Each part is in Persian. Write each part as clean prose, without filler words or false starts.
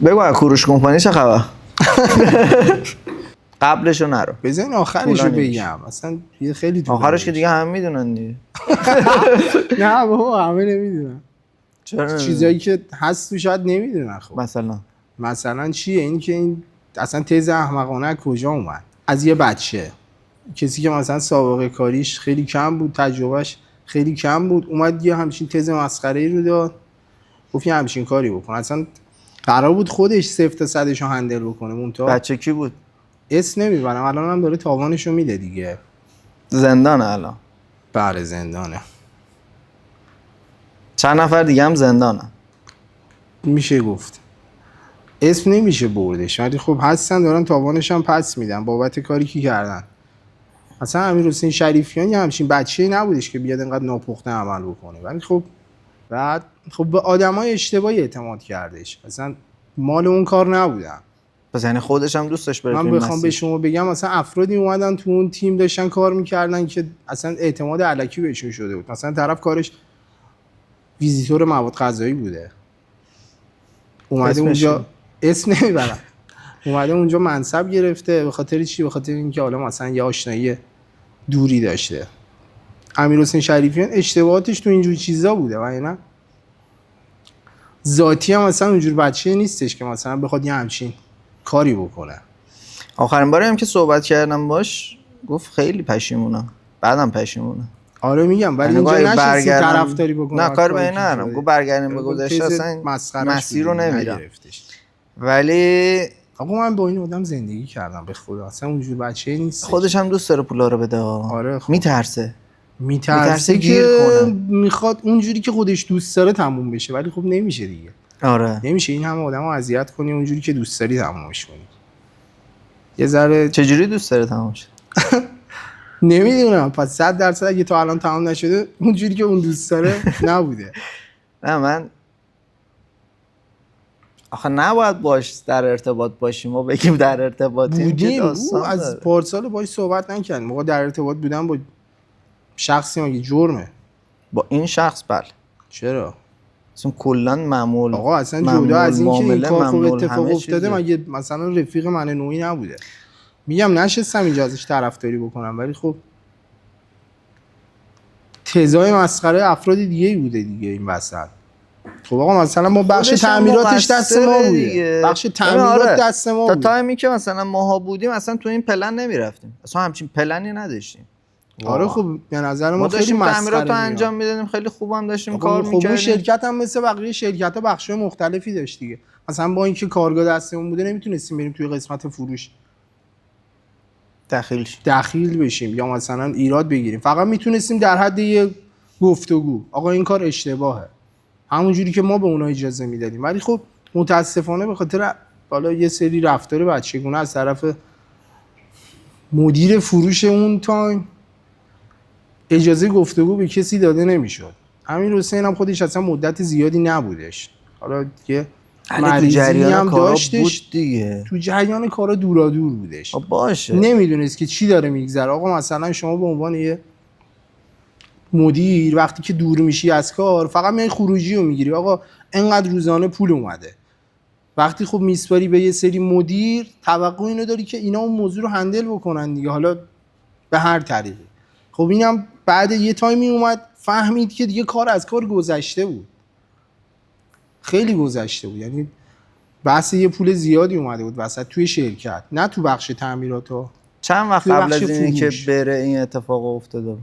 بگو از کوروش کمپانی چه خبر؟ قبلشو نرو بزن آخرشو بگم اصلا خیلی طولانی آخرش که دیگه همه میدونن دیگه. نه بابا همه نمیدونن. چرا چیزایی که هست تو شاید نمیدونن. خب مثلا چیه این که این اصلا تز احمقانه کجا اومد؟ از یه بچه کسی که مثلا سابقه کاریش خیلی کم بود، تجربهش خیلی کم بود، اومد یه همچین تز مسخره‌ای رو داد، گفت یه همچین کاری بکن. اصلا قرار بود خودش 0 تا 100 رو هندل بکنه. مونتا بچه کی بود؟ اسم نمیبرم، الان هم داره تاوانشو میده دیگه. زندانه الان. بله زندانه. چند نفر دیگه هم زندانه. میشه گفت اسم نمیشه بردش، ولی خب هستن دارن تاوانش هم پس میدن بابت کاری که کردن. مثلا امیرحسین شریفیان یه همچین بچه‌ای نبودش که بیاد اینقدر ناپخته عمل بکنه، ولی خب بعد به آدمای اشتباهی اعتماد کردش، مثلا مال اون کار نبودن. پس یعنی خودش هم دوستش بره. من بخوام به شما بگم مثلا افرادی اومدن تو اون تیم داشتن کار میکردن که اصلا اعتماد الکی بهشون شده بود. مثلا طرف کارش ویزیتور مواد غذایی بوده، اومده اونجا اسم نمیبرم، اومده اونجا منصب گرفته. به خاطر چی؟ به خاطر اینکه حالا مثلا یه آشنایی دوری داشته. امیرحسین شریفیان اشتباهاتش تو اینجور چیزا بوده و اینا ذاتی هم مثلا اونجور بچه نیستش که مثلا بخواد یه همچین کاری بکنه. آخرین باری هم که صحبت کردم باش گفت خیلی پشیمونم، بعدم پشیمونم. آره میگم ولی اینجا نشستی طرفداری بکنه. نه کار به این نرم، گفت برگردیم به گذشته، اصلا مسیر رو نمیرم. ولی آقا من با این آدم زندگی کردم به خدا، اصلا اونجور بچه نیست. خودش هم دوست داره پولا رو بده. آره خب. میترسه گیر کنه، میخواد اونجوری که خودش دوست داره تموم بشه، ولی خب نمیشه دیگه. آره نمیشه این همه آدمو اذیت کنی اونجوری که دوست داری تمومش کنی. یه ذره چجوری دوست داره تموم شه؟ نمیدونم. پس 100% اگه تا الان تمام نشده اونجوری که اون دوست داره نبوده. نه من آخه نباید باش در ارتباط باشیم و بگیم در ارتباطیم. بودیم از پارسال باش صحبت نکردیم. موقع در ارتباط بودم با شخصی مگه جرمه؟ با این شخص بله. چرا؟ اصلا کلا معمول. آقا اصلا جدا از این که این کار خوب اتفاق افتاده مگه مثلا رفیق من نوعی نبوده؟ میگم نشستم اینجا ازش طرفداری بکنم، ولی خب تزای مسخره افراد دیگه بوده دیگه این وسط. خب آقا مثلا ما بخش تعمیراتش دست ما بوده، بخش تعمیرات دست ما بود. تا تایمی که مثلا ماها بودیم اصلا تو این پلن نمیرفتیم، اصلا همچین پلنی نداشتیم. آره خب به نظر ما خیلی مسخره تعمیرات رو انجام میدادیم، خیلی خوبم داشتیم کار میکردیم. خب شرکت هم مثل بقیه شرکت‌ها بخش‌های مختلفی داشت دیگه. مثلا با اینکه کارگاه دستمون بوده نمیتونستیم بریم توی قسمت فروش دخیل بشیم یا مثلا ایراد بگیریم، فقط میتونستیم در حد یه گفتگو آقا این کار اشتباهه، همون جوری که ما به اونها اجازه میدادیم. ولی خب متاسفانه به خاطر حالا یه سری رفتار بچگونه از طرف مدیر فروش اون تایم اجازه گفتگو به کسی داده نمیشد. امیرحسین هم خودش اصلا مدت زیادی نبودش، حالا دیگه مریضی هم داشتش دیگه، تو جریان کارا دورادور بودش. باشه نمیدونست که چی داره میگذره. آقا مثلا شما به عنوان یه مدیر وقتی که دور میشی از کار فقط میای خروجی رو میگیری، آقا انقدر روزانه پول اومده. وقتی خب میسپاری به یه سری مدیر توقع اینو داری که اینا اون موضوع رو هندل بکنن دیگه، حالا به هر طریقی. خب اینم بعد یه تایمی اومد فهمید که دیگه کار از کار گذشته بود، خیلی گذشته بود. یعنی بحث یه پول زیادی اومده بود وسط توی شرکت، نه تو بخش تعمیرات. چند وقت قبل از اینی که بره این اتفاق افتاده؟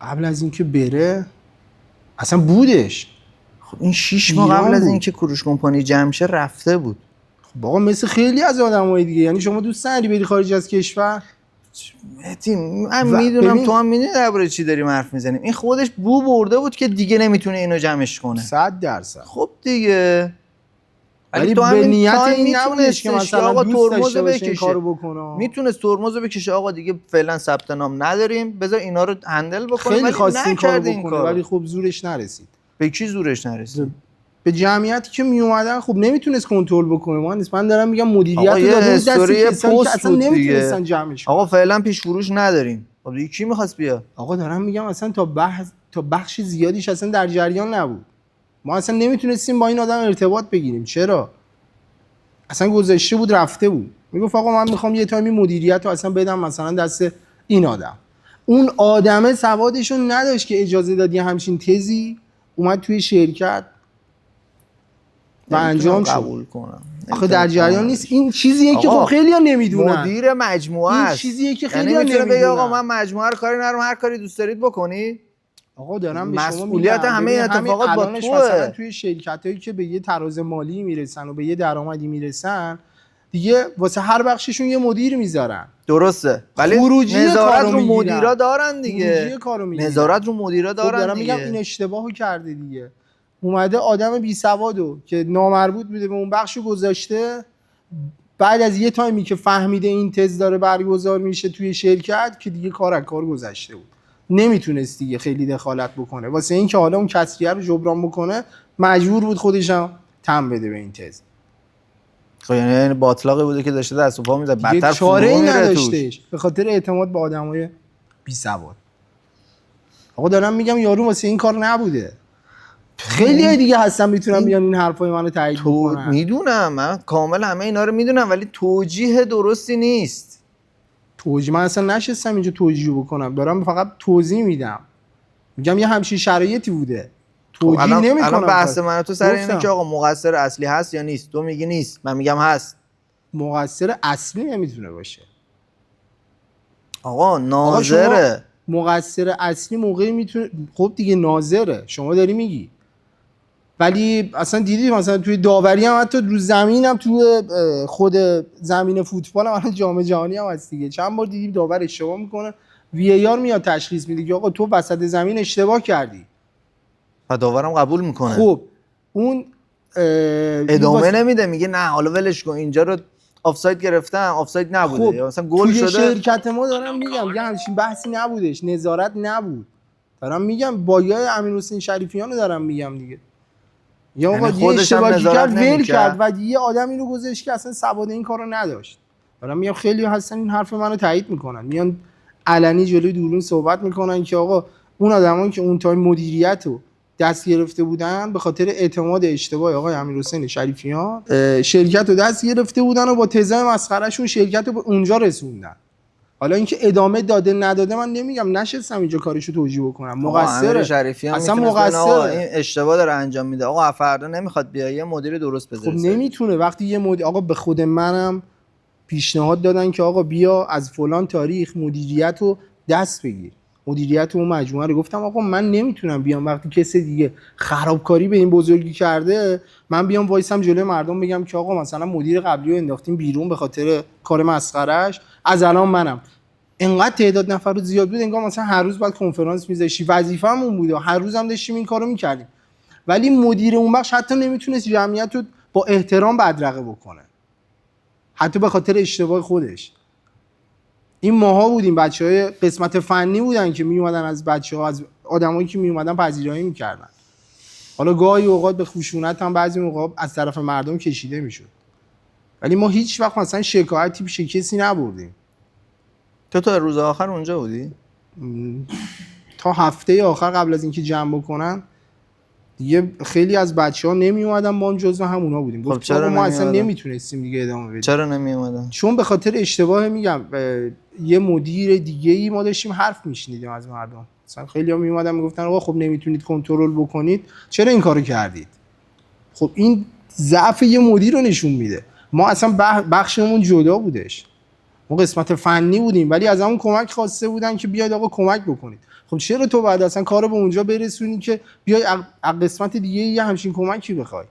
قبل از اینکه بره اصلا بودش. خب این 6 ماه قبل از اینکه کوروش کمپانی جمع شه رفته بود. خب آقا مثل خیلی از آدمای دیگه. یعنی شما دوست نداری بری خارج از کشور؟ من میدونم تو هم میدونی درباره چی داریم حرف میزنیم. این خودش بو برده بود که دیگه نمیتونه اینو جمعش کنه. 100%. خب دیگه ولی تو به نیت این نبودش که مثلا آقا ترمز بکشه کارو بکنه. میتونست ترمز بکشه آقا دیگه فعلا ثبت نام نداریم بذار اینا رو هندل بکنه. خیلی خواستین کارو بکنه ولی خب زورش نرسید. به کی زورش نرسید؟ به جمعیتی که می اومدن. خب نمیتونست کنترل بکنه. من دارم میگم مدیریت داده دست کسایی که اصلا نمیتونستن جمعش کنن. آقا فعلا پیش فروش نداریم. خب دیگه کی می‌خواست بیاد؟ آقا دارم میگم اصلا تا بخش زیادیش اصلا در جریان نبود. ما اصلا نمیتونستیم با این آدم ارتباط بگیریم. چرا؟ اصلا گذاشته بود رفته بود، میگفت آقا من میخوام یه تایمی مدیریت رو اصلا بدم مثلا دست این آدم. اون آدمه سوادشو نداشت که اجازه دادی همچین تزی اومد توی شرکت و انجام شد. قبول کنم. آخه در جریان نیست. این چیزیه که خب خیلی‌ها نمیدونن. مدیر مجموعه است. این چیزیه که خیلی‌ها نمیدونن. بگه آقا نمیدونن. من مجموعه رو کاری ندارم، هر کاری دوست دارید بکنید. آقا دارم به شما مسئولیت همه اتفاقات با توه. مثلا توی شرکتایی که به یه تراز مالی میرسن و به یه درآمدی میرسن دیگه واسه هر بخششون یه مدیر میذارن. درسته. ولی نظارت رو مدیرا دارن دیگه. نظارت رو مدیرا دارن دارم دیگه. میگم این اشتباهو کرده دیگه. اومده آدم بی سوادو که نامربوط بوده به اون بخشو گذاشته، بعد از یه تایمی که فهمیده این تز داره برگزار میشه توی شرکت که دیگه کار از کار گذشته بود، نمیتونست دیگه خیلی دخالت بکنه. واسه این که حالا اون کسریه رو جبران بکنه مجبور بود خودش هم تم بده به این تز. خب یعنی باطلاقی بوده که داشته دست و پا میزد، بدتر چاره‌ای نداشتش به خاطر اعتماد به آدمای بی سواد. آقا دارم میگم یارو واسه این کار نبوده. خیلی دیگه هستن میتونم بیان این حرفای منو تایید بکنن. میدونم، من کامل همه اینا رو میدونم، ولی توجیه درستی نیست. توجیه من اصلا نشستم اینجا توجیه بکنم، دارم فقط توضیح میدم. میگم یه همچین شرایطی بوده. توجیه نمیکنم. الان بحث من تو سر اینه که آقا مقصر اصلی هست یا نیست. تو میگی نیست، من میگم هست. مقصر اصلی نمیتونه باشه. آقا ناظره. مقصر اصلی موقعی میتونه، خب دیگه ناظره، شما داری میگی. ولی اصلا دیدی مثلا توی داوری هم حتی رو زمین هم توی خود زمین فوتبال هم الان جام جهانی هم هست دیگه، چند بار دیدیم داور اشتباه میکنه، وی آر میاد تشخیص میده که آقا تو وسط زمین اشتباه کردی و داورم قبول میکنه. خب اون ادامه نمیده، میگه نه حالا ولش کن، اینجا رو آفساید گرفتن، آفساید نبوده. خب یا مثلا گل شده. شرکت ما دارم میگم یه همچین بحثی نبودش، نظارت نبود. دارم میگم بایای امیرحسین شریفیان رو دارم میگم دیگه. یا آقا یه اشتباهی کرد ول کرد و یه آدم اینو گذاشت که اصلا سواد این کارو نداشت. دارم میگم خیلی هستن این حرف منو تایید میکنن، میان علنی جلوی دوربین صحبت میکنن که آقا اون آدمایی که اون تایم مدیریت رو دست گرفته بودن به خاطر اعتماد اشتباه آقای امیرحسین شریفیان شرکت رو دست گرفته بودن و با تزای مسخرهشون شرکت رو به اونجا رسوندن. حالا اینکه ادامه داده نداده من نمیگم، نشستم اینجا کارشو توجیه بکنم. مقصر شریفیان اصلا مقصر این اشتباه داره انجام میده. آقا فردا نمیخواد بیاد یه مدیر درست بذاره. خب نمیتونه وقتی یه مدیر، آقا به خود منم پیشنهاد دادن که آقا بیا از فلان تاریخ مدیریت رو دست بگیر، مدیریت اون مجموعه رو. گفتم آقا من نمیتونم بیام وقتی کسی دیگه خرابکاری به این بزرگی کرده من بیام وایسم جلوی مردم بگم که آقا مثلا مدیر قبلی رو انداختیم بیرون به خاطر کار مسخرهش، از الان منم. انقدر تعداد نفر رو زیاد بود انگار مثلا هر روز باید کنفرانس میذاشی، وظیفه‌مون بود هر روزم داشتیم این کارو میکردیم. ولی مدیر اون بخش حتی نمیتونست جمعیت رو با احترام بدرقه بکنه، حتی به خاطر اشتباه خودش. این ماها بودیم، بچهای قسمت فنی بودن که می اومدن از بچه‌ها، از آدمایی که می اومدن پذیرایی میکردن. حالا گاهی اوقات به خشونت هم بعضی موقع از طرف مردم کشیده میشد، ولی ما هیچ وقت مثلا شکایتی پیش کسی نبردیم. تو تا روز آخر اونجا بودی؟ تا هفته آخر قبل از اینکه جمع بکنن دیگه خیلی از بچه‌ها نمی اومدن، ما هم جزو همونا بودیم. خب چرا ما اصلا نمیتونستیم دیگه ادامه بدیم. چرا نمی اومدن؟ چون به خاطر اشتباه میگم یه مدیر دیگه‌ای ما داشتیم حرف میشنیدیم از مردم. مثلا خیلی‌ها می اومدن میگفتن آقا خب نمیتونید کنترل بکنید، چرا این کارو کردید؟ خب این ضعف یه مدیر رو نشون میده. ما اصلا بخشمون جدا بودش، ما قسمت فنی بودیم ولی از همون کمک خواسته بودن که بیاید آقا کمک بکنید. خب چرا تو بعد اصلا کارو به اونجا برسونی که بیای از قسمت دیگه یه همچین کمکی بخوای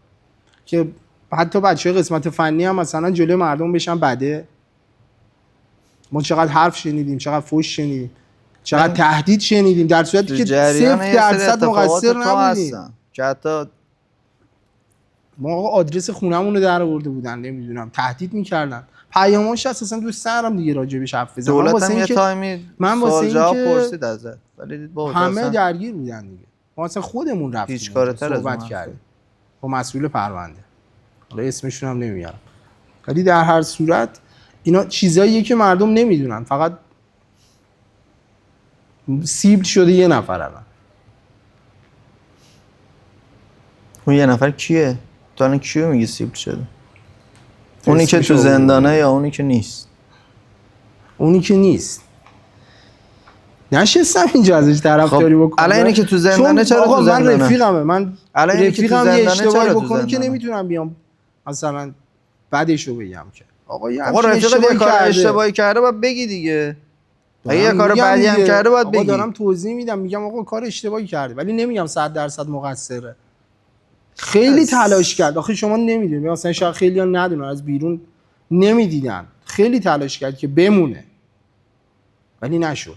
که حتی بچه‌های قسمت فنی هم مثلا جلوی مردم بشن بده؟ ما چقدر حرف شنیدیم، چقدر فحش شنیدیم، چقدر تهدید شنیدیم، در صورتی که 0% مقصر نبودیم. که حتی ما آقا آدرس خونمون رو در آورده بودن، نمیدونم تهدید میکردن، پیاماش اساسا دوست دارم دیگه راجبش حرف بزنم. دولت هم یه تایمی سوال جواب پرسید ازت ولی همه درگیر بودن دیگه. ما اصلا خودمون رفتیم هیچ کارتر صحبت کردیم با مسئول پرونده، حالا اسمشون هم نمیارم. ولی در هر صورت اینا چیزاییه که مردم نمیدونن، فقط سیبل شده یه نفر. الان اون یه نفر کیه؟ تو الان کیو میگی سیبل شده؟ اونی که تو زندانه یا اونی که نیست؟ اونی که نیست. نشستم اینجا ازش طرفداری بکنم. الان اینی که تو زندانه چرا تو زندانه؟ من رفیقمه. من رفیقم یه اشتباهی بکنه که نمیتونم بیام مثلا بعدشو بگم که آقا یه رفیقت یه کار اشتباهی کرده باید بگی دیگه. اگه یه کار بدی هم کرده باید بگی. دارم توضیح میدم، میگم آقا کار اشتباهی کرده، ولی نمیگم 100% مقصره. خیلی تلاش کرد. آخه شما نمیدونید، مثلا شاید خیلی‌ها ندونن، از بیرون نمیدیدن. خیلی تلاش کرد که بمونه ولی نشد.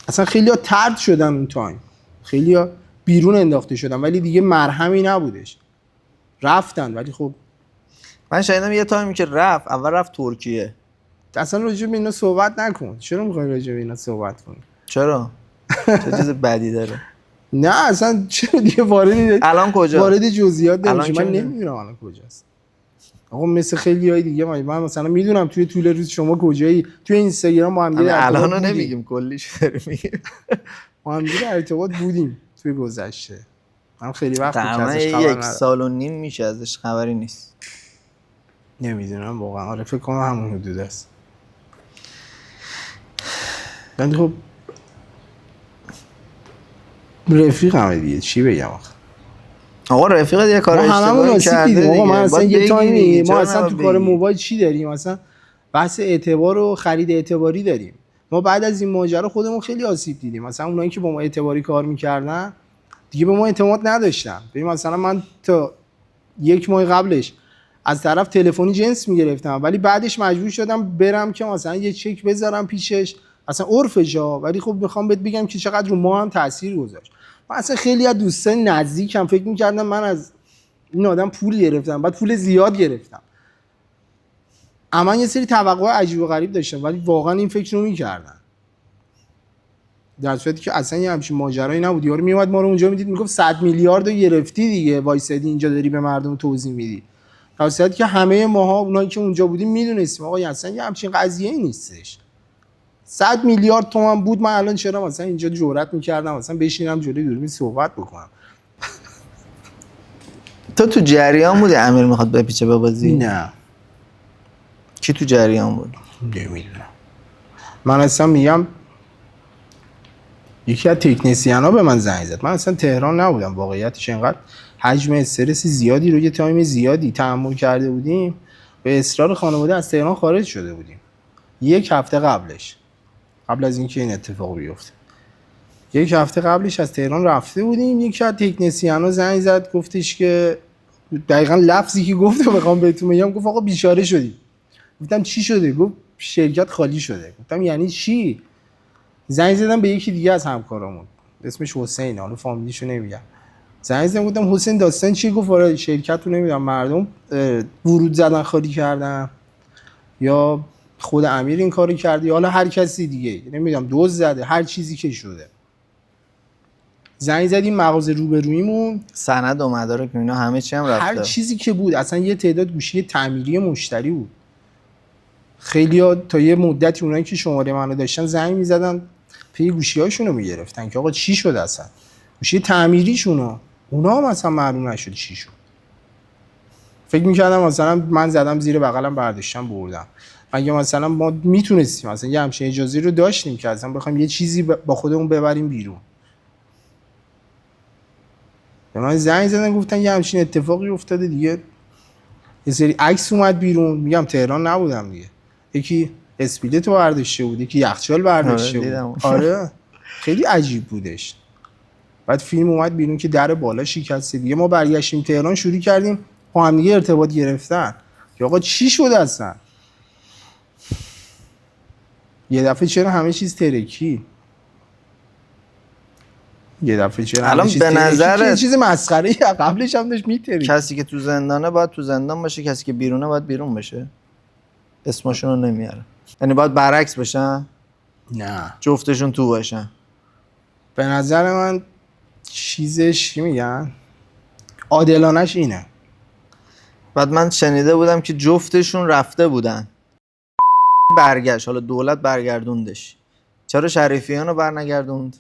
اصلا خیلی‌ها طرد شدن اون تایم، خیلی‌ها بیرون انداخته شدن، ولی دیگه مرهمی نبودش، رفتن. ولی خب من شنیدم یه تایمی که اول رفت ترکیه. اصلا راجع به اینا صحبت نکن. چرا می‌خوای راجع به اینا صحبت کنی؟ چرا؟ چه چیز بدی داره؟ نه اصلا چرا دیگه الان کجا؟ وارد جزئیات نمیشه. من نمیدونم الان کجاست. آقا مثل خیلی‌های دیگه من مثلا میدونم توی طول روز شما کجایی، توی اینستاگرام با هم دیگه الانو نمیگیم، کلیش داریم میگیم. با هم دیگه ارتباط بودیم توی گذشته. من خیلی وقت ازش خبر ندارم. 1 سال و نیم میشه ازش خبری نیست. نمیدونم واقعا. آره فکر کنم همون حدود است. من خب رفیقم دیگه، چی بگم آقا رفیقت یه کار اشتباهی کرده. آقا من اصلا یه تایمی ما اصلا تو کار موبایل چی داریم؟ مثلا بحث اعتبار و خرید اعتباری داریم. ما بعد از این ماجرا خودمون خیلی آسیب دیدیم. مثلا اونایی که با ما اعتباری کار میکردن دیگه به ما اعتماد نداشتن. ببین مثلا من تا 1 ماه قبلش از طرف تلفنی جنس میگرفتم، ولی بعدش مجبور شدم برم که مثلا یه چک بذارم پیشش، اصلا عرفشا. ولی خب میخوام بهت بگم که چقدر رو ما هم تاثیر گذاشت. من اصلا خیلی از دوستان نزدیکم فکر می‌کردم من از این آدم پول گرفتم، بعد پول زیاد گرفتم. اما یه سری توقع عجیب و غریب داشتم، ولی واقعا این فکر رو می‌کردن. در صورتی که اصلا یه همچین ماجرایی نبود. یارو میومد ما رو اونجا میدید میگفت 100 میلیارد رو گرفتی دیگه، وایسادی اینجا داری به مردم توضیح میدی. در صورتی که همه ماها اونایی که اونجا بودیم میدونستیم آقا اصلا یه همچین قضیه‌ای نیستش. 100 میلیارد تومان بود، من الان چرا مثلا اینجا جرئت می‌کردم مثلا بشینم جلوی دوربین صحبت بکنم؟ تو جریان بودی امیر میخواد بپیچه به بازی؟ نه. کی تو جریان بود؟ نمیدونم. من اصلا میگم یکی از تکنسیانا به من زنگ زد. من اصلا تهران نبودم واقعیتش. اینقدر حجم استرس زیادی رو یه تایم زیادی تحمل کرده بودیم، به اصرار خانواده از تهران خارج شده بودیم. 1 هفته قبلش، قبل از اینکه این اتفاق بیفته، 1 هفته قبلش از تهران رفته بودیم. یکی از تکنسیانا زنگ زد گفتش که دقیقاً لفظی که گفت بخوام بهتون بگم، گفت آقا بیچاره شدیم. گفتم چی شده؟ گفت شرکت خالی شده. گفتم یعنی چی؟ زنگ زدم به یکی دیگه از همکارامون، اسمش حسین، حالا فامیلیشو نمیگم. زنگ زدم گفتم حسین داستان چی؟ گفت آره شرکت رو نمیدونم مردم ورود زدن خالی کردن، یا خود امیر این کارو کرده، یا حالا هر کسی دیگه نمیدونم دزد زده، هر چیزی که شده. زنگ زدیم مغازه روبرویمون، سند و مدارک اینا همه چی هم رفته، هر چیزی که بود. اصلا یه تعداد گوشی تعمیری مشتری بود. خیلی‌ها تا یه مدتی اونایی که شماره منو داشتن زنگ می‌زدن پی گوشی‌هاشون رو می‌گرفتن که آقا چی شد اصلا. گوشی تعمیریشون اونا هم اصلا معلوم نشد چی شد. فکر می‌کردم مثلا من زدم زیر بغلم برداشتم بردم. اگه مثلا ما میتونستیم مثلا یه همچین اجازه رو داشتیم که اصلا بخوایم یه چیزی با خودمون ببریم بیرون. به من زنگ زدن گفتن یه همچین اتفاقی افتاده دیگه. یه سری عکس اومد بیرون، میگم تهران نبودم دیگه. یکی اسپیلتو برداشته بود، یکی یخچال برداشته بود. آره خیلی عجیب بودش. بعد فیلم اومد بیرون که در بالا شکسته دیگه. ما برگشتیم تهران، شروع کردیم با هم دیگه ارتباط گرفتن که آقا چی شد اصلا. یه دفعه چرا همه چیز ترکی؟ یه دفعه چرا الان به نظر یه چیز مسخره قبلش هم داشت میترید. کسی که تو زندانه باید تو زندان باشه، کسی که بیرونه باید بیرون بشه. اسمشون رو نمیاره. یعنی باید برعکس بشن؟ نه جفتشون تو باشن. به نظر من چیزش چی میگن؟ عادلانش اینه. بعد من شنیده بودم که جفتشون رفته بودن. برگشت، حالا دولت برگردوندش. چرا شریفیان رو برنگردوند؟